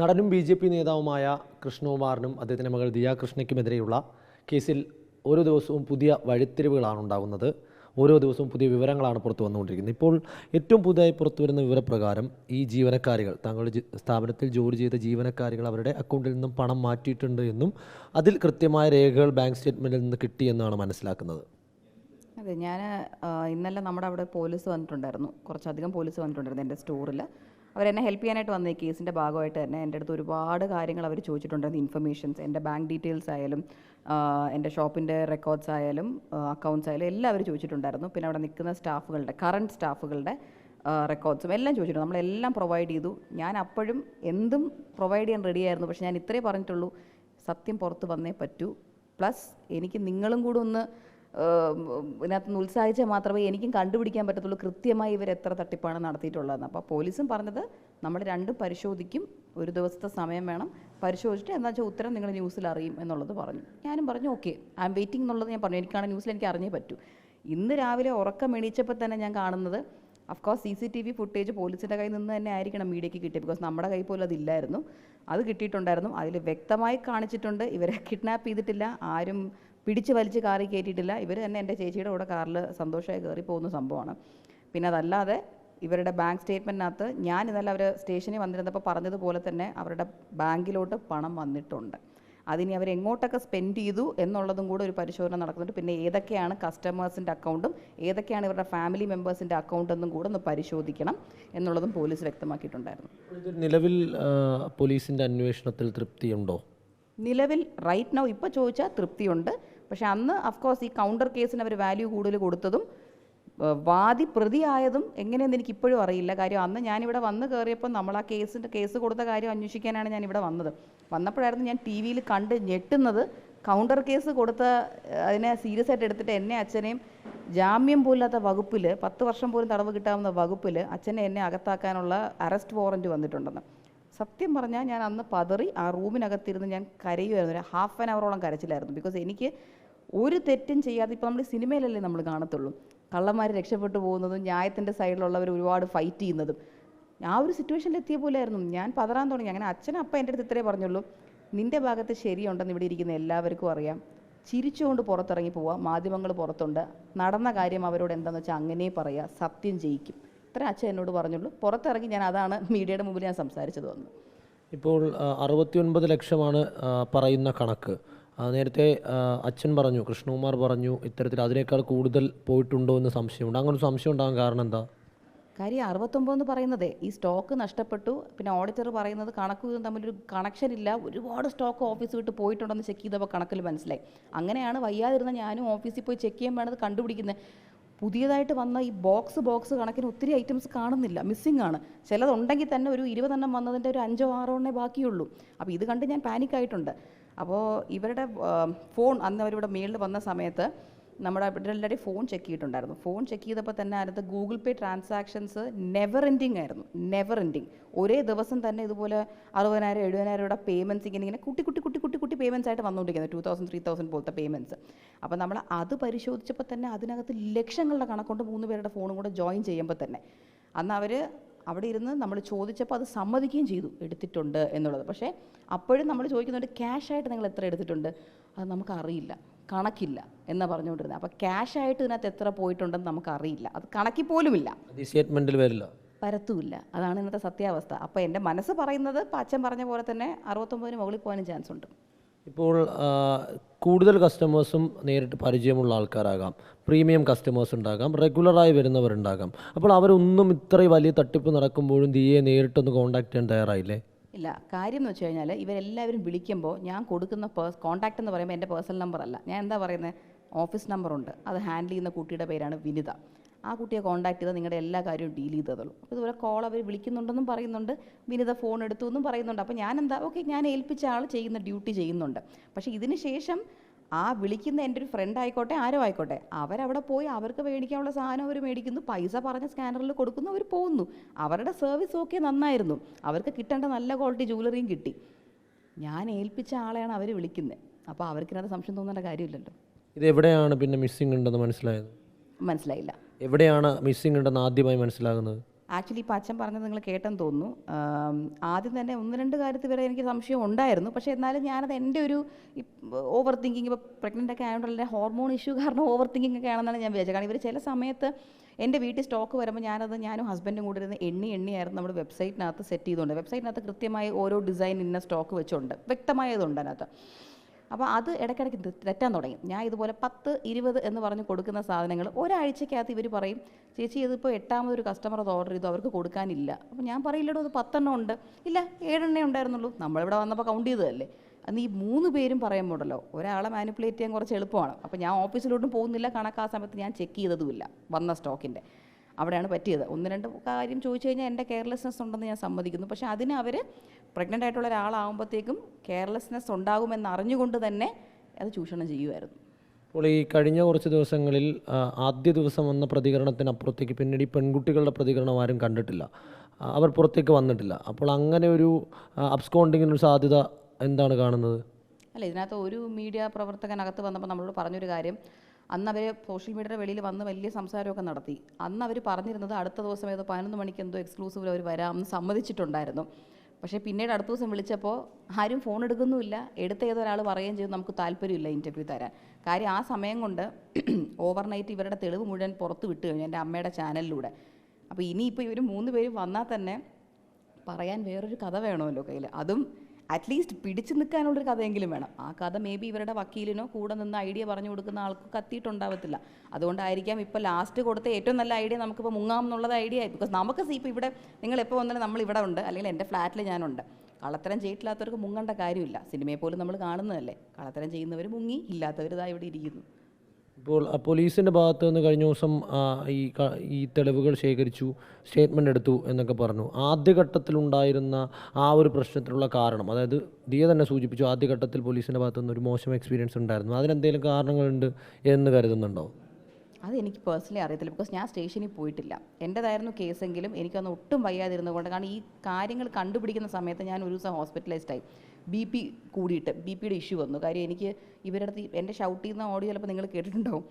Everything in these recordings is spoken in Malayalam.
നടനും BJP നേതാവുമായ കൃഷ്ണകുമാറിനും അദ്ദേഹത്തിൻ്റെ മകൾ ദിയ കൃഷ്ണയ്ക്കുമെതിരെയുള്ള കേസിൽ ഓരോ ദിവസവും പുതിയ വഴിത്തിരിവുകളാണ് ഉണ്ടാകുന്നത്. ഓരോ ദിവസവും പുതിയ വിവരങ്ങളാണ് പുറത്തു വന്നുകൊണ്ടിരിക്കുന്നത്. ഇപ്പോൾ ഏറ്റവും പുതുതായി പുറത്തു വരുന്ന വിവരപ്രകാരം ഈ ജീവനക്കാരികൾ, തങ്ങളുടെ സ്ഥാപനത്തിൽ ജോലി ചെയ്ത ജീവനക്കാരികൾ അവരുടെ അക്കൗണ്ടിൽ നിന്നും പണം മാറ്റിയിട്ടുണ്ട് എന്നും അതിൽ കൃത്യമായ രേഖകൾ ബാങ്ക് സ്റ്റേറ്റ്മെൻറ്റിൽ നിന്ന് കിട്ടിയെന്നാണ് മനസ്സിലാക്കുന്നത്. അതെ, ഞാൻ ഇന്നലെ നമ്മുടെ അവിടെ പോലീസ് വന്നിട്ടുണ്ടായിരുന്നു, കുറച്ചധികം പോലീസ് വന്നിട്ടുണ്ടായിരുന്നു എൻ്റെ സ്റ്റോറിൽ. അവരെന്നെ ഹെൽപ്പ് ചെയ്യാനായിട്ട് വന്ന ഈ കേസിൻ്റെ ഭാഗമായിട്ട് തന്നെ എൻ്റെ അടുത്ത് ഒരുപാട് കാര്യങ്ങൾ അവർ ചോദിച്ചിട്ടുണ്ടായിരുന്നു. ഇൻഫർമേഷൻസ്, എൻ്റെ ബാങ്ക് ഡീറ്റെയിൽസ് ആയാലും എൻ്റെ ഷോപ്പിൻ്റെ റെക്കോർഡ്സ് ആയാലും അക്കൗണ്ട്സ് ആയാലും എല്ലാം അവർ ചോദിച്ചിട്ടുണ്ടായിരുന്നു. പിന്നെ അവിടെ നിൽക്കുന്ന സ്റ്റാഫുകളുടെ, കറണ്ട് സ്റ്റാഫുകളുടെ റെക്കോർഡ്സും എല്ലാം ചോദിച്ചിട്ടുണ്ട്. നമ്മളെല്ലാം പ്രൊവൈഡ് ചെയ്തു. ഞാൻ അപ്പോഴും എന്തും പ്രൊവൈഡ് ചെയ്യാൻ റെഡിയായിരുന്നു. പക്ഷേ ഞാൻ ഇത്രേ പറഞ്ഞിട്ടുള്ളൂ, സത്യം പുറത്ത് വന്നേ പറ്റൂ. പ്ലസ് എനിക്ക് നിങ്ങളും കൂടെ ഒന്ന് ഇതിനകത്ത് ഉത്സാഹിച്ചാൽ മാത്രമേ എനിക്കും കണ്ടുപിടിക്കാൻ പറ്റത്തുള്ളൂ കൃത്യമായി ഇവർ എത്ര തട്ടിപ്പാണ് നടത്തിയിട്ടുള്ളതെന്ന്. അപ്പോൾ പോലീസും പറഞ്ഞത് നമ്മൾ രണ്ടും പരിശോധിക്കും, ഒരു ദിവസത്തെ സമയം വേണം, പരിശോധിച്ചിട്ട് എന്താ വെച്ചാൽ ഉത്തരം നിങ്ങൾ ന്യൂസിൽ അറിയും എന്നുള്ളത് പറഞ്ഞു. ഞാനും പറഞ്ഞു ഓക്കെ, ഐ എം വെയിറ്റിംഗ് എന്നുള്ളത് ഞാൻ പറഞ്ഞു. എനിക്കാണ് ന്യൂസിൽ എനിക്ക് അറിഞ്ഞേ പറ്റൂ. ഇന്ന് രാവിലെ ഉറക്കം എണീച്ചപ്പോൾ തന്നെ ഞാൻ കാണുന്നത്, അഫ്കോഴ്സ് CCTV ഫുട്ടേജ് പോലീസിൻ്റെ കയ്യിൽ നിന്ന് തന്നെ ആയിരിക്കണം മീഡിയയ്ക്ക് കിട്ടിയത്. ബിക്കോസ് നമ്മുടെ കൈ പോലും അതില്ലായിരുന്നു. അത് കിട്ടിയിട്ടുണ്ടായിരുന്നു. അതിൽ വ്യക്തമായി കാണിച്ചിട്ടുണ്ട് ഇവരെ കിഡ്നാപ്പ് ചെയ്തിട്ടില്ല, ആരും പിടിച്ച് വലിച്ച് കാറിൽ കയറ്റിയിട്ടില്ല. ഇവർ തന്നെ എൻ്റെ ചേച്ചിയുടെ കൂടെ കാറിൽ സന്തോഷമായി കയറി പോകുന്ന സംഭവമാണ്. പിന്നെ അതല്ലാതെ ഇവരുടെ ബാങ്ക് സ്റ്റേറ്റ്മെൻറ്റിനകത്ത് ഞാൻ ഇന്നലെ അവർ സ്റ്റേഷനിൽ വന്നിരുന്നപ്പോൾ പറഞ്ഞതുപോലെ തന്നെ അവരുടെ ബാങ്കിലോട്ട് പണം വന്നിട്ടുണ്ട്. അതിനി അവരെങ്ങോട്ടൊക്കെ സ്പെൻഡ് ചെയ്തു എന്നുള്ളതും കൂടെ ഒരു പരിശോധന നടക്കുന്നുണ്ട്. പിന്നെ ഏതൊക്കെയാണ് കസ്റ്റമേഴ്സിൻ്റെ അക്കൗണ്ടും ഏതൊക്കെയാണ് ഇവരുടെ ഫാമിലി മെമ്പേഴ്സിൻ്റെ അക്കൗണ്ടെന്നും കൂടെ ഒന്ന് പരിശോധിക്കണം എന്നുള്ളതും പോലീസ് വ്യക്തമാക്കിയിട്ടുണ്ടായിരുന്നു. നിലവിൽ പോലീസിൻ്റെ അന്വേഷണത്തിൽ തൃപ്തിയുണ്ടോ? നിലവിൽ റൈറ്റ് നൗ ഇപ്പോൾ ചോദിച്ചാൽ തൃപ്തിയുണ്ട്. പക്ഷേ അന്ന് അഫ്കോഴ്സ് ഈ കൗണ്ടർ കേസിന് അവർ വാല്യൂ കൂടുതൽ കൊടുത്തതും വാദി പ്രതിയായതും എങ്ങനെയെന്ന് എനിക്ക് ഇപ്പോഴും അറിയില്ല. കാര്യം അന്ന് ഞാനിവിടെ വന്ന് കയറിയപ്പോൾ നമ്മൾ ആ കേസ് കൊടുത്ത കാര്യം അന്വേഷിക്കാനാണ് ഞാനിവിടെ വന്നത്. വന്നപ്പോഴായിരുന്നു ഞാൻ TV യിൽ കണ്ട് ഞെട്ടുന്നത്, കൗണ്ടർ കേസ് കൊടുത്ത അതിനെ സീരിയസ് ആയിട്ട് എടുത്തിട്ട് എന്നെ അച്ഛനെയും ജാമ്യം പോലാത്ത വകുപ്പിൽ 10 വർഷം പോലും തടവ് കിട്ടാവുന്ന വകുപ്പിൽ എന്നെ അകത്താക്കാനുള്ള അറസ്റ്റ് വാറൻറ്റ് വന്നിട്ടുണ്ടെന്ന്. സത്യം പറഞ്ഞാൽ ഞാൻ അന്ന് പതറി ആ റൂമിനകത്തിരുന്ന് ഞാൻ കരയുമായിരുന്നു. ഒരു ½ ആൻ അവറോളം കരച്ചിലായിരുന്നു. ബിക്കോസ് എനിക്ക് ഒരു തെറ്റും ചെയ്യാതെ, ഇപ്പോൾ നമ്മൾ സിനിമയിലല്ലേ നമ്മൾ കാണത്തുള്ളൂ, കള്ളന്മാർ രക്ഷപ്പെട്ടു പോകുന്നതും ന്യായത്തിൻ്റെ സൈഡിലുള്ളവർ ഒരുപാട് ഫൈറ്റ് ചെയ്യുന്നതും. ആ ഒരു സിറ്റുവേഷനിൽ എത്തിയ പോലെയായിരുന്നു. ഞാൻ പതറാൻ തുടങ്ങി. അങ്ങനെ അച്ഛനും അപ്പം എൻ്റെ അടുത്ത് ഇത്രേ പറഞ്ഞുള്ളൂ, നിൻ്റെ ഭാഗത്ത് ശരിയുണ്ടെന്ന് ഇവിടെ ഇരിക്കുന്ന എല്ലാവർക്കും അറിയാം, ചിരിച്ചുകൊണ്ട് പുറത്തിറങ്ങി പോവുക, മാധ്യമങ്ങൾ പുറത്തുണ്ട്, നടന്ന കാര്യം അവരോട് എന്താണെന്ന് വെച്ചാൽ അങ്ങനെ പറയുക, സത്യം ജയിക്കും. ഇത്ര അച്ഛൻ എന്നോട് പറഞ്ഞുള്ളൂ. പുറത്തിറങ്ങി ഞാൻ അതാണ് മീഡിയയുടെ മുമ്പിൽ ഞാൻ സംസാരിച്ചത് വന്നു. ഇപ്പോൾ 69 ലക്ഷമാണ് പറയുന്ന കണക്ക്. നേരത്തെ അച്ഛൻ പറഞ്ഞു, കൃഷ്ണകുമാർ പറഞ്ഞു, ഇത്തരത്തിൽ അതിനേക്കാൾ കൂടുതൽ പോയിട്ടുണ്ടോ എന്ന് സംശയമുണ്ട്. അങ്ങനെ ഒരു സംശയം ഉണ്ടാകാൻ കാരണം എന്താ? കാര്യം 69 എന്ന് പറയുന്നത് ഈ സ്റ്റോക്ക് നഷ്ടപ്പെട്ടു. പിന്നെ ഓഡിറ്റർ പറയുന്നത് കണക്ക് തമ്മിലൊരു കണക്ഷൻ ഇല്ല, ഒരുപാട് സ്റ്റോക്ക് ഓഫീസ് വിട്ട് പോയിട്ടുണ്ടെന്ന് ചെക്ക് ചെയ്തപ്പോൾ കണക്കിൽ മനസ്സിലായി. അങ്ങനെയാണ് വയ്യാതിരുന്ന ഞാനും ഓഫീസിൽ പോയി ചെക്ക് ചെയ്യാൻ വേണ്ടത് കണ്ടുപിടിക്കുന്നത്. പുതിയതായിട്ട് വന്ന ഈ ബോക്സ് കണക്കിന് ഒത്തിരി ഐറ്റംസ് കാണുന്നില്ല, മിസ്സിംഗ് ആണ്. ചിലതുണ്ടെങ്കിൽ തന്നെ ഒരു 20 എണ്ണം വന്നതിൻ്റെ ഒരു 5 6 എണ്ണേ ബാക്കിയുള്ളൂ. അപ്പോൾ ഇത് കണ്ട് ഞാൻ പാനിക്കായിട്ടുണ്ട്. അപ്പോൾ ഇവരുടെ ഫോൺ അന്ന് അവരിവിടെ മേളിൽ വന്ന സമയത്ത് നമ്മുടെ എല്ലാവരുടെയും ഫോൺ ചെക്ക് ചെയ്തിട്ടുണ്ടായിരുന്നു. ഫോൺ ചെക്ക് ചെയ്തപ്പോൾ തന്നെ അതിനകത്ത് ഗൂഗിൾ പേ ട്രാൻസാക്ഷൻസ് നെവർ എൻഡിങ് ആയിരുന്നു, നെവർ എൻഡിങ്. ഒരേ ദിവസം തന്നെ ഇതുപോലെ 60,000 70,000 രൂപയുടെ പേയ്മെൻറ്റ്സ് ഇങ്ങനെ കുട്ടി പേയ്മെൻറ്റ്സ് ആയിട്ട് വന്നുകൊണ്ടിരിക്കുന്നത്, 2000 3000 പോലത്തെ പേയ്മെൻറ്റ്സ്. അപ്പോൾ നമ്മൾ അത് പരിശോധിച്ചപ്പോൾ തന്നെ അതിനകത്ത് ലക്ഷങ്ങളുടെ കണക്കൊണ്ട് 3 പേരുടെ ഫോണും കൂടെ ജോയിൻ ചെയ്യുമ്പോൾ തന്നെ അന്ന് അവർ അവിടെ ഇരുന്ന് നമ്മൾ ചോദിച്ചപ്പോൾ അത് സമ്മതിക്കുകയും ചെയ്തു എടുത്തിട്ടുണ്ട് എന്നുള്ളത്. പക്ഷേ അപ്പോഴും നമ്മൾ ചോദിക്കുന്നുണ്ട്, ക്യാഷായിട്ട് നിങ്ങൾ എത്ര എടുത്തിട്ടുണ്ട്? അത് നമുക്കറിയില്ല, കണക്കില്ല എന്നാണ് പറഞ്ഞുകൊണ്ടിരുന്നത്. അപ്പോൾ ക്യാഷായിട്ട് ഇതിനകത്ത് എത്ര പോയിട്ടുണ്ടെന്ന് നമുക്കറിയില്ല, അത് കണക്കിൽ പോലുമില്ല, സ്റ്റേറ്റ്മെൻറ്റിൽ വരില്ല, പരത്തുമില്ല. അതാണ് ഇന്നത്തെ സത്യാവസ്ഥ. അപ്പോൾ എൻ്റെ മനസ്സ് പറയുന്നത് ഇപ്പം അച്ഛൻ പറഞ്ഞ പോലെ തന്നെ 69 മുകളിൽ പോകാനും ചാൻസ് ഉണ്ട്. ഇപ്പോൾ കൂടുതൽ കസ്റ്റമേഴ്സും നേരിട്ട് പരിചയമുള്ള ആൾക്കാരാകാം, പ്രീമിയം കസ്റ്റമേഴ്സ് ഉണ്ടാകാം, റെഗുലറായി വരുന്നവരുണ്ടാകാം. അപ്പോൾ അവരൊന്നും ഇത്രയും വലിയ തട്ടിപ്പ് നടക്കുമ്പോഴും ദിയെ നേരിട്ടൊന്ന് കോൺടാക്ട് ചെയ്യാൻ തയ്യാറായില്ലേ? ഇല്ല. കാര്യം എന്ന് വെച്ച് കഴിഞ്ഞാൽ ഇവരെല്ലാവരും വിളിക്കുമ്പോൾ ഞാൻ കൊടുക്കുന്ന കോൺടാക്റ്റ് എന്ന് പറയുമ്പോൾ എൻ്റെ പേഴ്സണൽ നമ്പർ അല്ല, ഞാൻ എന്താ പറയുന്നത്, ഓഫീസ് നമ്പറുണ്ട്. അത് ഹാൻഡിൽ ചെയ്യുന്ന കുട്ടിയുടെ പേരാണ് വിനിത. ആ കുട്ടിയെ കോൺടാക്ട് ചെയ്താൽ നിങ്ങളുടെ എല്ലാ കാര്യവും ഡീൽ ചെയ്തതുള്ളൂ. അപ്പോൾ ഇതുപോലെ കോൾ അവർ വിളിക്കുന്നുണ്ടെന്നും പറയുന്നുണ്ട്, വിനിത ഫോൺ എടുത്തു എന്നും പറയുന്നുണ്ട്. അപ്പോൾ ഞാൻ എന്താ ഓക്കെ, ഞാൻ ഏൽപ്പിച്ച ആൾ ചെയ്യുന്ന ഡ്യൂട്ടി ചെയ്യുന്നുണ്ട്. പക്ഷേ ഇതിന് ശേഷം ആ വിളിക്കുന്ന എൻ്റെ ഒരു ഫ്രണ്ട് ആയിക്കോട്ടെ ആരോ ആയിക്കോട്ടെ, അവരവിടെ പോയി അവർക്ക് മേടിക്കാനുള്ള സാധനം അവർ മേടിക്കുന്നു, പൈസ പറഞ്ഞ സ്കാനറിൽ കൊടുക്കുന്നു, അവർ പോകുന്നു. അവരുടെ സർവീസ് ഓക്കെ, നന്നായിരുന്നു, അവർക്ക് കിട്ടേണ്ട നല്ല ക്വാളിറ്റി ജ്വല്ലറിയും കിട്ടി. ഞാൻ ഏൽപ്പിച്ച ആളെയാണ് അവർ വിളിക്കുന്നത്. അപ്പോൾ അവർക്കിനകത്ത് സംശയം തോന്നേണ്ട കാര്യമില്ലല്ലോ. ഇത് എവിടെയാണ് പിന്നെ മിസ്സിംഗ് ഉണ്ടെന്ന് മനസ്സിലായത്? മനസ്സിലായില്ല. എവിടെയാണ് മിസ്സിംഗ് ഉണ്ടെന്ന് ആദ്യമായി മനസ്സിലാകുന്നത്? ആക്ച്വലി ഇപ്പോൾ അച്ഛൻ പറഞ്ഞത് നിങ്ങൾ കേട്ടെന്ന് തോന്നുന്നു. ആദ്യം തന്നെ 1-2 കാര്യത്തിൽ വരെ എനിക്ക് സംശയം ഉണ്ടായിരുന്നു. പക്ഷേ എന്നാലും ഞാനത് എൻ്റെ ഒരു ഓവർ തിങ്കിങ്, ഇപ്പോൾ പ്രഗ്നൻ്റ് ഒക്കെ ആയതുകൊണ്ടുള്ള ഹോർമോൺ ഇഷ്യൂ കാരണം ഓവർ തിങ്കിങ് ഒക്കെ ആണെന്നാണ് ഞാൻ വിചാരിച്ചത്. കാരണം ഇവർ ചില സമയത്ത് എൻ്റെ വീട്ടിൽ സ്റ്റോക്ക് വരുമ്പോൾ ഞാനും ഹസ്ബൻഡും കൂടി ഇരുന്ന് എണ്ണിയായിരുന്നു നമ്മുടെ വെബ്സൈറ്റിനകത്ത് സെറ്റ് ചെയ്തുകൊണ്ട്. വെബ്സൈറ്റിനകത്ത് കൃത്യമായി ഓരോ ഡിസൈൻ ഇന്ന സ്റ്റോക്ക് വെച്ചുണ്ട്, വ്യക്തമായതുണ്ട് അതിനകത്ത്. അപ്പോൾ അത് ഇടയ്ക്കിടയ്ക്ക് തെറ്റാൻ തുടങ്ങി. ഞാൻ ഇതുപോലെ 10, 20 എന്ന് പറഞ്ഞ് കൊടുക്കുന്ന സാധനങ്ങൾ ഒരാഴ്ചക്കകത്ത് ഇവർ പറയും, ചേച്ചി ഇതിപ്പോൾ 8ാമതൊരു കസ്റ്റമർ അത് ഓർഡർ ചെയ്തു, അവർക്ക് കൊടുക്കാനില്ല. അപ്പോൾ ഞാൻ പറയില്ലടോ, അത് 10 എണ്ണം ഉണ്ട്. ഇല്ല, 7 എണ്ണേ ഉണ്ടായിരുന്നുള്ളൂ, നമ്മളിവിടെ വന്നപ്പോൾ കൗണ്ട് ചെയ്തതല്ലേ. അന്ന് ഈ 3 പേരും പറയുമ്പോഴല്ലോ ഒരാളെ മാനിപ്പുലേറ്റ് ചെയ്യാൻ കുറച്ച് എളുപ്പമാണ്. അപ്പോൾ ഞാൻ ഓഫീസിലോട്ടും പോകുന്നില്ല, കണക്കാ സമയത്ത് ഞാൻ ചെക്ക് ചെയ്തതുമില്ല വന്ന സ്റ്റോക്കിൻ്റെ. അവിടെയാണ് പറ്റിയത്. 1-2 കാര്യം ചോദിച്ചു കഴിഞ്ഞാൽ എൻ്റെ കെയർലെസ്നെസ് ഉണ്ടെന്ന് ഞാൻ സമ്മതിക്കുന്നു. പക്ഷേ അതിന് അവർ പ്രഗ്നൻ്റ് ആയിട്ടുള്ള ഒരാളാകുമ്പോഴത്തേക്കും കെയർലെസ്നെസ് ഉണ്ടാകുമെന്ന് അറിഞ്ഞുകൊണ്ട് തന്നെ അത് ചൂഷണം ചെയ്യുമായിരുന്നു. അപ്പോൾ ഈ കഴിഞ്ഞ കുറച്ച് ദിവസങ്ങളിൽ ആദ്യ ദിവസം വന്ന പ്രതികരണത്തിനപ്പുറത്തേക്ക് പിന്നീട് ഈ പെൺകുട്ടികളുടെ പ്രതികരണം ആരും കണ്ടിട്ടില്ല, അവർ പുറത്തേക്ക് വന്നിട്ടില്ല. അപ്പോൾ അങ്ങനെ ഒരു അബ്സ്കോണ്ടിങ്ങിനൊരു സാധ്യത എന്താണ് കാണുന്നത്? അല്ല, ഇതിനകത്ത് ഒരു മീഡിയ പ്രവർത്തകനകത്ത് വന്നപ്പോൾ നമ്മളോട് പറഞ്ഞൊരു കാര്യം, അന്ന് അവർ സോഷ്യൽ മീഡിയയുടെ വെളിയിൽ വന്ന് വലിയ സംസാരമൊക്കെ നടത്തി. അന്ന് അവർ പറഞ്ഞിരുന്നത് അടുത്ത ദിവസം ഏതോ 11 മണിക്ക് എന്തോ എക്സ്ക്ലൂസീവിൽ അവർ വരാമെന്ന് സമ്മതിച്ചിട്ടുണ്ടായിരുന്നു. പക്ഷേ പിന്നീട് അടുത്ത ദിവസം വിളിച്ചപ്പോൾ ആരും ഫോൺ എടുക്കുന്നുമില്ല. എടുത്ത ഏതൊരാൾ പറയുകയും ചെയ്തു നമുക്ക് താല്പര്യമില്ല ഇൻ്റർവ്യൂ തരാൻ. കാര്യം ആ സമയം കൊണ്ട് ഓവർനൈറ്റ് ഇവരുടെ തെളിവ് മുഴുവൻ പുറത്ത് വിട്ട് കഴിഞ്ഞു എൻ്റെ അമ്മയുടെ ചാനലിലൂടെ. അപ്പോൾ ഇനിയിപ്പോൾ ഇവർ 3 പേരും വന്നാൽ തന്നെ പറയാൻ വേറൊരു കഥ വേണമല്ലോ കയ്യിൽ. അതും അറ്റ്ലീസ്റ്റ് പിടിച്ചു നിൽക്കാനുള്ളൊരു കഥയെങ്കിലും വേണം. ആ കഥ മേ ബി ഇവരുടെ വക്കീലിനോ കൂടെ നിന്ന് ഐഡിയ പറഞ്ഞു കൊടുക്കുന്ന ആൾക്ക് കത്തിയിട്ടുണ്ടാവത്തില്ല. അതുകൊണ്ടായിരിക്കാം ഇപ്പോൾ ലാസ്റ്റ് കൊടുത്ത ഏറ്റവും നല്ല ഐഡിയ നമുക്കിപ്പോൾ മുങ്ങാം എന്നുള്ളത് ഐഡിയ ആയി. ബിക്കോസ് നമുക്ക് ഇപ്പോൾ ഇവിടെ നിങ്ങൾ എപ്പോൾ വന്നാലും നമ്മൾ ഇവിടെ ഉണ്ട്, അല്ലെങ്കിൽ എൻ്റെ ഫ്ലാറ്റിൽ ഞാനുണ്ട്. കള്ളത്തരം ചെയ്തിട്ടില്ലാത്തവർക്ക് മുങ്ങേണ്ട കാര്യമില്ല. സിനിമയെ പോലും നമ്മൾ കാണുന്നതല്ലേ, കള്ളത്തരം ചെയ്യുന്നവർ മുങ്ങി, ഇല്ലാത്തവർ ഇതാ ഇവിടെ ഇരിക്കുന്നു. ഇപ്പോൾ പോലീസിൻ്റെ ഭാഗത്ത് നിന്ന് കഴിഞ്ഞ ദിവസം ഈ തെളിവുകൾ ശേഖരിച്ചു, സ്റ്റേറ്റ്മെൻ്റ് എടുത്തു എന്നൊക്കെ പറഞ്ഞു. ആദ്യഘട്ടത്തിലുണ്ടായിരുന്ന ആ ഒരു പ്രശ്നത്തിലുള്ള കാരണം, അതായത് ദിയ തന്നെ സൂചിപ്പിച്ചു, ആദ്യഘട്ടത്തിൽ പോലീസിൻ്റെ ഭാഗത്തു നിന്ന് ഒരു മോശം എക്സ്പീരിയൻസ് ഉണ്ടായിരുന്നു. അതിനെന്തെങ്കിലും കാരണങ്ങളുണ്ട് എന്ന് കരുതുന്നുണ്ടോ? അതെനിക്ക് പേഴ്സണലി അറിയത്തില്ല. ബിക്കോസ് ഞാൻ സ്റ്റേഷനിൽ പോയിട്ടില്ല. എൻ്റേതായിരുന്നു കേസെങ്കിലും എനിക്കന്ന് ഒട്ടും വയ്യാതിരുന്നതുകൊണ്ട്, കാരണം ഈ കാര്യങ്ങൾ കണ്ടുപിടിക്കുന്ന സമയത്ത് ഞാൻ ഒരു ദിവസം ഹോസ്പിറ്റലൈസ്ഡായി. BP കൂടിയിട്ട് BPയുടെ ഇഷ്യൂ വന്നു. കാര്യം എനിക്ക് ഇവരുടെ അടുത്ത് എൻ്റെ ഷൗട്ട് ചെയ്യുന്ന ഓഡിയോ ചിലപ്പോൾ നിങ്ങൾ കേട്ടിട്ടുണ്ടാവും.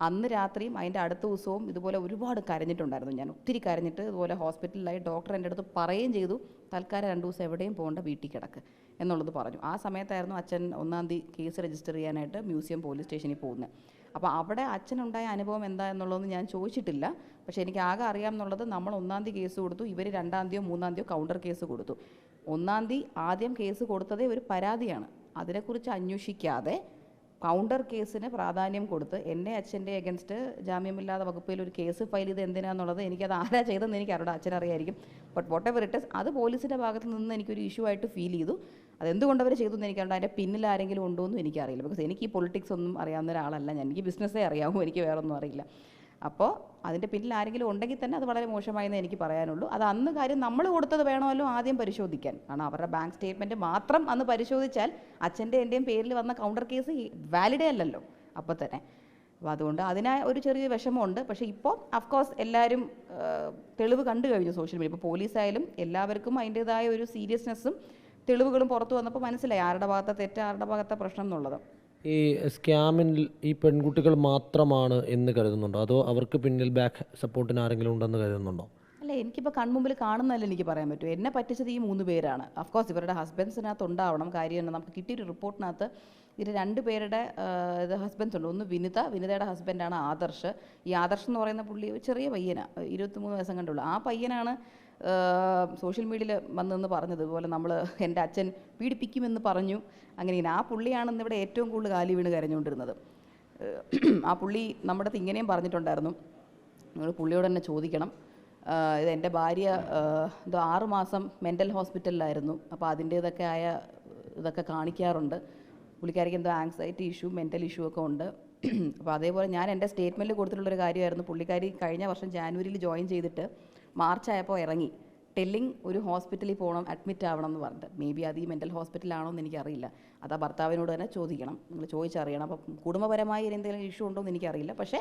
അന്ന് രാത്രിയും അതിൻ്റെ അടുത്ത ദിവസവും ഇതുപോലെ ഒരുപാട് കരഞ്ഞിട്ടുണ്ടായിരുന്നു. ഞാൻ ഒത്തിരി കരഞ്ഞിട്ട് ഇതുപോലെ ഹോസ്പിറ്റലിലായി ഡോക്ടർ എൻ്റെ അടുത്ത് പറയുകയും ചെയ്തു, തൽക്കാലം 2 ദിവസം എവിടെയും പോകേണ്ട, വീട്ടിൽ കിടക്ക് എന്നുള്ളത് പറഞ്ഞു. ആ സമയത്തായിരുന്നു അച്ഛൻ 1-ാം തീയതി കേസ് രജിസ്റ്റർ ചെയ്യാനായിട്ട് മ്യൂസിയം പോലീസ് സ്റ്റേഷനിൽ പോകുന്നത്. അപ്പോൾ അവിടെ അച്ഛനുണ്ടായ അനുഭവം എന്താ എന്നുള്ളതൊന്നും ഞാൻ ചോദിച്ചിട്ടില്ല. പക്ഷേ എനിക്ക് ആകെ അറിയാമെന്നുള്ളത്, നമ്മൾ 1-ാം തീയതി കേസ് കൊടുത്തു, ഇവർ 2-ാം തീയതിയോ 3-ാം തീയതിയോ കൗണ്ടർ കേസ് കൊടുത്തു. 1-ാം തീയതി ആദ്യം കേസ് കൊടുത്തതേ ഒരു പരാതിയാണ്. അതിനെക്കുറിച്ച് അന്വേഷിക്കാതെ കൗണ്ടർ കേസിന് പ്രാധാന്യം കൊടുത്ത് എൻ്റെ അച്ഛൻ്റെ അഗൻസ്റ്റ് ജാമ്യമില്ലാത്ത വകുപ്പിൽ ഒരു കേസ് ഫയൽ ചെയ്ത് എന്തിനാന്നുള്ളത് എനിക്കത് ആരാ ചെയ്തതെന്ന് എനിക്ക് അവരുടെ അച്ഛനറിയായിരിക്കും. But whatever it is, അത് പോലീസിൻ്റെ ഭാഗത്ത് നിന്ന് എനിക്കൊരു ഇഷ്യൂ ആയിട്ട് ഫീൽ ചെയ്തു. അതെന്തുകൊണ്ട് അവർ ചെയ്തു എന്ന് എനിക്കറിയാം. അതിൻ്റെ പിന്നിൽ ആരെങ്കിലും ഉണ്ടോ എന്നും എനിക്കറിയില്ല. ബിക്കോസ് എനിക്ക് ഈ പൊളിറ്റിക്സ് ഒന്നും അറിയാവുന്ന ഒരാളല്ല ഞാൻ. എനിക്ക് ബിസിനസ്സേ അറിയാമോ, എനിക്ക് വേറെ ഒന്നും അറിയില്ല. അപ്പോൾ അതിൻ്റെ പിന്നിൽ ആരെങ്കിലും ഉണ്ടെങ്കിൽ തന്നെ അത് വളരെ മോശമായെന്ന് എനിക്ക് പറയാനുള്ളൂ. അത് അന്ന് കാര്യം നമ്മൾ കൊടുത്തത് വേണമല്ലോ ആദ്യം പരിശോധിക്കാൻ. കാരണം അവരുടെ ബാങ്ക് സ്റ്റേറ്റ്മെൻറ്റ് മാത്രം അന്ന് പരിശോധിച്ചാൽ അച്ഛൻ്റെ എൻ്റെയും പേരിൽ വന്ന കൗണ്ടർ കേസ് വാലിഡേ അല്ലല്ലോ അപ്പോൾ തന്നെ. അപ്പോൾ അതുകൊണ്ട് അതിനായി ഒരു ചെറിയ വിഷമമുണ്ട്. പക്ഷേ ഇപ്പോൾ അഫ്കോഴ്സ് എല്ലാവരും തെളിവ് കണ്ടു കഴിഞ്ഞു സോഷ്യൽ മീഡിയ. ഇപ്പോൾ പോലീസായാലും എല്ലാവർക്കും അതിൻ്റേതായ ഒരു സീരിയസ്നെസ്സും തെളിവുകളും പുറത്തു വന്നപ്പോൾ മനസ്സിലായി ആരുടെ ഭാഗത്തെ തെറ്റ്, ആരുടെ ഭാഗത്തെ പ്രശ്നം എന്നുള്ളത്. ഈ സ്കാമിൽ ഈ പെൺകുട്ടികൾ മാത്രമാണ് എന്ന് കരുതുന്നുണ്ടോ, അതോ അവർക്ക് പിന്നിൽ ബാക്ക് സപ്പോർട്ടിന് ആരെങ്കിലും ഉണ്ടെന്ന് കരുതുന്നുണ്ടോ? അല്ല, എനിക്കിപ്പോൾ കൺമുമ്പിൽ കാണുന്നതല്ല എനിക്ക് പറയാൻ പറ്റും. എന്നെ പറ്റിച്ചത് ഈ 3 പേരാണ്. അഫ്കോഴ്സ് ഇവരുടെ ഹസ്ബൻഡ്സിനകത്ത് ഉണ്ടാവണം. കാര്യം നമുക്ക് കിട്ടിയൊരു റിപ്പോർട്ടിനകത്ത് ഇതിൽ 2 പേരുടെ ഹസ്ബൻഡ്സ് ഉണ്ട്. ഒന്ന് വിനിതയുടെ ഹസ്ബൻഡാണ് ആദർശ്. ഈ ആദർശ് എന്ന് പറയുന്ന പുള്ളി ചെറിയ പയ്യനാണ്, 23 വയസ്സം കണ്ടുള്ളൂ. ആ പയ്യനാണ് സോഷ്യൽ മീഡിയയിൽ വന്നെന്ന് പറഞ്ഞത്. ഇതുപോലെ എൻ്റെ അച്ഛൻ പീഡിപ്പിക്കുമെന്ന് പറഞ്ഞു. അങ്ങനെ ആ പുള്ളിയാണ് ഇന്നിവിടെ ഏറ്റവും കൂടുതൽ കാലി വീണ് കരഞ്ഞുകൊണ്ടിരുന്നത്. ആ പുള്ളി നമ്മുടെ അടുത്ത് ഇങ്ങനെയും പറഞ്ഞിട്ടുണ്ടായിരുന്നു, നിങ്ങൾ പുള്ളിയോട് തന്നെ ചോദിക്കണം, ഇത് എൻ്റെ ഭാര്യ എന്തോ 6 മാസം മെൻ്റൽ ഹോസ്പിറ്റലിലായിരുന്നു. അപ്പോൾ അതിൻ്റേതൊക്കെ ആയ ഇതൊക്കെ കാണിക്കാറുണ്ട്. പുള്ളിക്കാരിക്ക് എന്തോ ആങ്സൈറ്റി ഇഷ്യൂ, മെൻ്റൽ ഇഷ്യൂ ഒക്കെ ഉണ്ട്. അപ്പോൾ അതേപോലെ ഞാൻ എൻ്റെ സ്റ്റേറ്റ്മെൻറ്റിൽ കൊടുത്തിട്ടുള്ളൊരു കാര്യമായിരുന്നു, പുള്ളിക്കാരി കഴിഞ്ഞ വർഷം ജാനുവരിയിൽ ജോയിൻ ചെയ്തിട്ട് മാർച്ച് ആയപ്പോൾ ഇറങ്ങി ടെല്ലിങ് ഒരു ഹോസ്പിറ്റലിൽ പോകണം, അഡ്മിറ്റ് ആവണം എന്ന് പറഞ്ഞിട്ട്. മേ ബി അത് ഈ മെൻ്റൽ ഹോസ്പിറ്റലാണോ എന്ന് എനിക്കറിയില്ല. അത് ആ ഭർത്താവിനോട് തന്നെ ചോദിക്കണം, നിങ്ങൾ ചോദിച്ചറിയണം. അപ്പം കുടുംബപരമായി എന്തെങ്കിലും ഇഷ്യൂ ഉണ്ടോ എന്ന് എനിക്കറിയില്ല. പക്ഷേ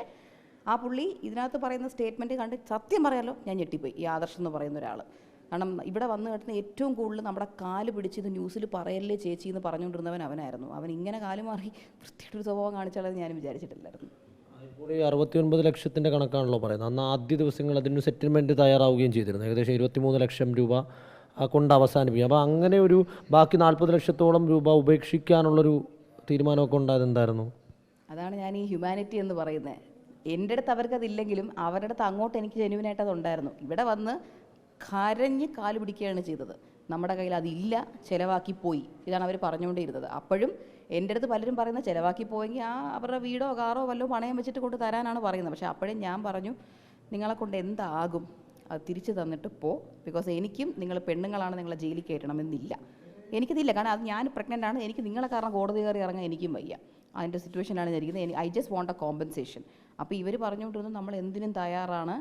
ആ പുള്ളി ഇതിനകത്ത് പറയുന്ന സ്റ്റേറ്റ്മെൻറ്റ് കണ്ട് സത്യം പറയാലോ ഞാൻ ഞെട്ടിപ്പോയി. ഈ ആദർശ് എന്ന് പറയുന്ന ഒരാൾ, കാരണം ഇവിടെ വന്ന് കിട്ടുന്ന ഏറ്റവും കൂടുതൽ നമ്മുടെ കാല് പിടിച്ച് ഇത് ന്യൂസിൽ പറയല്ലേ ചേച്ചി എന്ന് പറഞ്ഞുകൊണ്ടിരുന്നവൻ അവനായിരുന്നു. അവൻ ഇങ്ങനെ കാല് മാറി വൃത്തിയായിട്ടൊരു സ്വഭാവം കാണിച്ചാലത് ഞാൻ വിചാരിച്ചിട്ടില്ലായിരുന്നു. ഇപ്പോൾ ഈ 69 ലക്ഷത്തിൻ്റെ കണക്കാണല്ലോ പറയുന്നത്. അന്ന് ആദ്യ ദിവസങ്ങൾ അതിന് സെറ്റിൽമെൻറ്റ് തയ്യാറാവുകയും ചെയ്തിരുന്നു. ഏകദേശം 23 ലക്ഷം രൂപ കൊണ്ട് അവസാനിപ്പിക്കും. അപ്പോൾ അങ്ങനെ ഒരു ബാക്കി 40 ലക്ഷത്തോളം രൂപ ഉപേക്ഷിക്കാനുള്ളൊരു തീരുമാനമൊക്കെ ഉണ്ടായത് എന്തായിരുന്നു? അതാണ് ഞാൻ ഈ ഹ്യൂമാനിറ്റി എന്ന് പറയുന്നത്. എൻ്റെ അടുത്ത് അവർക്കതില്ലെങ്കിലും അവരുടെ അടുത്ത് അങ്ങോട്ട് എനിക്ക് ജെന്യുവനായിട്ട് അതുണ്ടായിരുന്നു. ഇവിടെ വന്ന് കരഞ്ഞ് കാല് പിടിക്കുകയാണ് ചെയ്തത്. നമ്മുടെ കയ്യിൽ അതില്ല, ചിലവാക്കി പോയി, ഇതാണ് അവർ പറഞ്ഞുകൊണ്ടേയിരുന്നത്. അപ്പോഴും എൻ്റെ അടുത്ത് പലരും പറയുന്നത് ചിലവാക്കി പോയെങ്കിൽ അവരുടെ വീടോ കാറോ വല്ലതും പണയം വെച്ചിട്ട് കൊണ്ട് തരാനാണ് പറയുന്നത്. പക്ഷേ അപ്പോഴും ഞാൻ പറഞ്ഞു, നിങ്ങളെ കൊണ്ട് എന്താകും അത് തിരിച്ചു തന്നിട്ട് പോ. ബിക്കോസ് എനിക്കും നിങ്ങൾ പെണ്ണുങ്ങളാണ് നിങ്ങളെ ജയിലിൽ കയറ്റണമെന്നില്ല, എനിക്കതില്ല. കാരണം അത് ഞാൻ പ്രഗ്നൻ്റ് ആണ്, എനിക്ക് നിങ്ങളെ കാരണം കോടതി കയറി ഇറങ്ങാൻ എനിക്കും വയ്യ. അതിൻ്റെ സിറ്റുവേഷനാണ് ഞാൻ ഇരിക്കുന്നത്. I just want A compensation. അപ്പോൾ ഇവർ പറഞ്ഞുകൊണ്ടിരുന്നു നമ്മൾ എന്തിനും തയ്യാറാണ്,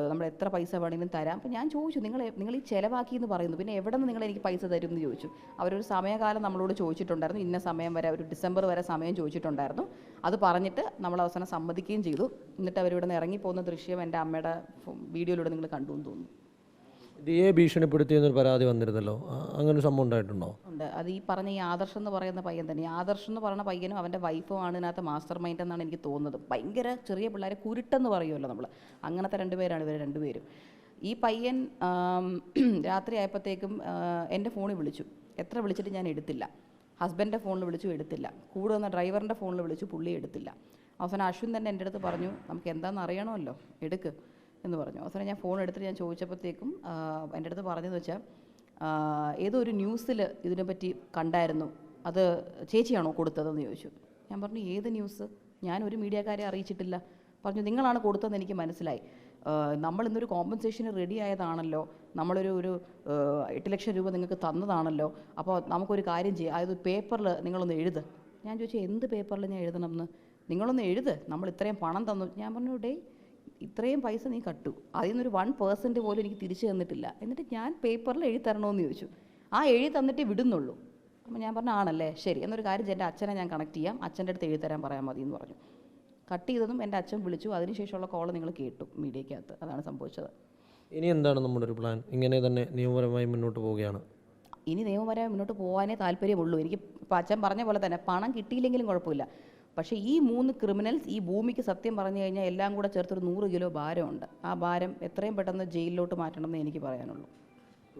നമ്മൾ എത്ര പൈസ വേണമെങ്കിലും തരാം. അപ്പോൾ ഞാൻ ചോദിച്ചു, നിങ്ങൾ ഈ ചിലവാക്കി എന്ന് പറയുന്നു, പിന്നെ എവിടെ നിന്ന് നിങ്ങൾ എനിക്ക് പൈസ തരും എന്ന് ചോദിച്ചു. അവരൊരു സമയകാലം നമ്മളോട് ചോദിച്ചിട്ടുണ്ടായിരുന്നു, ഇന്ന സമയം വരെ, ഒരു ഡിസംബർ വരെ സമയം ചോദിച്ചിട്ടുണ്ടായിരുന്നു. അത് പറഞ്ഞിട്ട് നമ്മൾ അവസാനം സമ്മതിക്കുകയും ചെയ്തു. എന്നിട്ട് അവരിവിടെ നിന്ന് ഇറങ്ങിപ്പോകുന്ന ദൃശ്യം എൻ്റെ അമ്മയുടെ വീഡിയോയിലൂടെ നിങ്ങൾ കണ്ടു എന്ന് തോന്നുന്നു. ദിയെ ഭീഷണിപ്പെടുത്തിയെന്നൊരു പരാതി വന്നിരുന്നല്ലോ, അങ്ങനെ ഒരു സംഭവം ഉണ്ടായിട്ടുണ്ടോ? ഉണ്ട്. അത് ഈ പറഞ്ഞ ഈ ആദർശ് എന്ന് പറയുന്ന പയ്യൻ തന്നെ. ഈ ആദർശ് എന്ന് പറയുന്ന പയ്യനും അവൻ്റെ വൈഫുമാണ് ഇതിനകത്ത് മാസ്റ്റർ മൈൻഡ് എന്നാണ് എനിക്ക് തോന്നുന്നത്. ഭയങ്കര ചെറിയ പിള്ളേരെ കുരുട്ടെന്ന് പറയുമല്ലോ നമ്മൾ, അങ്ങനത്തെ രണ്ടുപേരാണ് ഇവർ രണ്ടുപേരും. ഈ പയ്യൻ രാത്രി ആയപ്പോഴത്തേക്കും എൻ്റെ ഫോണിൽ വിളിച്ചു. എത്ര വിളിച്ചിട്ട് ഞാൻ എടുത്തില്ല. ഹസ്ബൻഡിൻ്റെ ഫോണിൽ വിളിച്ചു, എടുത്തില്ല. കൂടെ വന്ന ഡ്രൈവറിൻ്റെ ഫോണിൽ വിളിച്ചു, പുള്ളി എടുത്തില്ല. അവസാനം അശ്വിൻ തന്നെ എൻ്റെ അടുത്ത് പറഞ്ഞു, നമുക്ക് എന്താണെന്ന് അറിയണമല്ലോ, എടുക്ക് എന്ന് പറഞ്ഞു. അവസാനം ഞാൻ ഫോൺ എടുത്തിട്ട് ഞാൻ ചോദിച്ചപ്പോഴത്തേക്കും എൻ്റെ അടുത്ത് പറഞ്ഞതെന്ന് വെച്ചാൽ, ഏതോ ഒരു ന്യൂസിൽ ഇതിനെപ്പറ്റി കണ്ടായിരുന്നു, അത് ചേച്ചിയാണോ കൊടുത്തതെന്ന് ചോദിച്ചു. ഞാൻ പറഞ്ഞു, ഏത് ന്യൂസ്? ഞാൻ ഒരു മീഡിയക്കാരെ അറിയിച്ചിട്ടില്ല. പറഞ്ഞു, നിങ്ങളാണ് കൊടുത്തതെന്ന് എനിക്ക് മനസ്സിലായി. നമ്മളിന്നൊരു കോമ്പൻസേഷന് റെഡി ആയതാണല്ലോ, നമ്മളൊരു 8 ലക്ഷം രൂപ നിങ്ങൾക്ക് തന്നതാണല്ലോ. അപ്പോൾ നമുക്കൊരു കാര്യം ചെയ്യാം, അതായത് പേപ്പറിൽ നിങ്ങളൊന്ന് എഴുത്. ഞാൻ ചോദിച്ചു, എന്ത് പേപ്പറിൽ ഞാൻ എഴുതണമെന്ന്? നിങ്ങളൊന്ന് എഴുത്, നമ്മൾ ഇത്രയും പണം തന്നു. ഞാൻ പറഞ്ഞു, ഡേ, ഇത്രയും പൈസ നീ കട്ടു, അതിൽ നിന്നൊരു 1% പോലും എനിക്ക് തിരിച്ചു തന്നിട്ടില്ല, എന്നിട്ട് ഞാൻ പേപ്പറിൽ എഴുതി തരണമെന്ന് ചോദിച്ചു. ആ എഴുതി തന്നിട്ടേ വിടുന്നുള്ളൂ. അപ്പോൾ ഞാൻ പറഞ്ഞു, ആണല്ലേ, ശരി, എന്നൊരു കാര്യം എൻ്റെ അച്ഛനെ ഞാൻ കണക്ട് ചെയ്യാം, അച്ഛൻ്റെ അടുത്ത് എഴുതി തരാൻ പറയാൻ മതി എന്ന് പറഞ്ഞു. കട്ട് ചെയ്തതും എൻ്റെ അച്ഛൻ വിളിച്ചു. അതിനുശേഷമുള്ള കോൾ നിങ്ങൾ കേട്ടു മീഡിയക്കകത്ത്. അതാണ് സംഭവിച്ചത്. ഇനി എന്താണ് നമ്മുടെ ഒരു പ്ലാൻ? ഇങ്ങനെ തന്നെ നിയമപരമായി മുന്നോട്ട് പോവുകയാണ്? ഇനി നിയമപരമായി മുന്നോട്ട് പോകാനേ താല്പര്യമുള്ളൂ. എനിക്ക് ഇപ്പോൾ അച്ഛൻ പറഞ്ഞ പോലെ തന്നെ പണം കിട്ടിയില്ലെങ്കിലും കുഴപ്പമില്ല. പക്ഷേ ഈ 3 ക്രിമിനൽസ് ഈ ഭൂമിക്ക് സത്യം പറഞ്ഞു കഴിഞ്ഞാൽ എല്ലാം കൂടെ ചേർത്തൊരു 100 കിലോ ഭാരമുണ്ട്. ആ ഭാരം എത്രയും പെട്ടെന്ന് ജയിലിലോട്ട് മാറ്റണമെന്ന് എനിക്ക് പറയാനുള്ളൂ.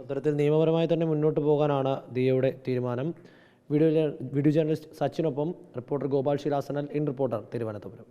അത്തരത്തിൽ നിയമപരമായി തന്നെ മുന്നോട്ട് പോകാനാണ് ദിയയുടെ തീരുമാനം. വീഡിയോ ജേർണലിസ്റ്റ് സച്ചിനൊപ്പം റിപ്പോർട്ടർ ഗോപാൽ ശിലാസനൽ, ഇൻ റിപ്പോർട്ടർ, തിരുവനന്തപുരം.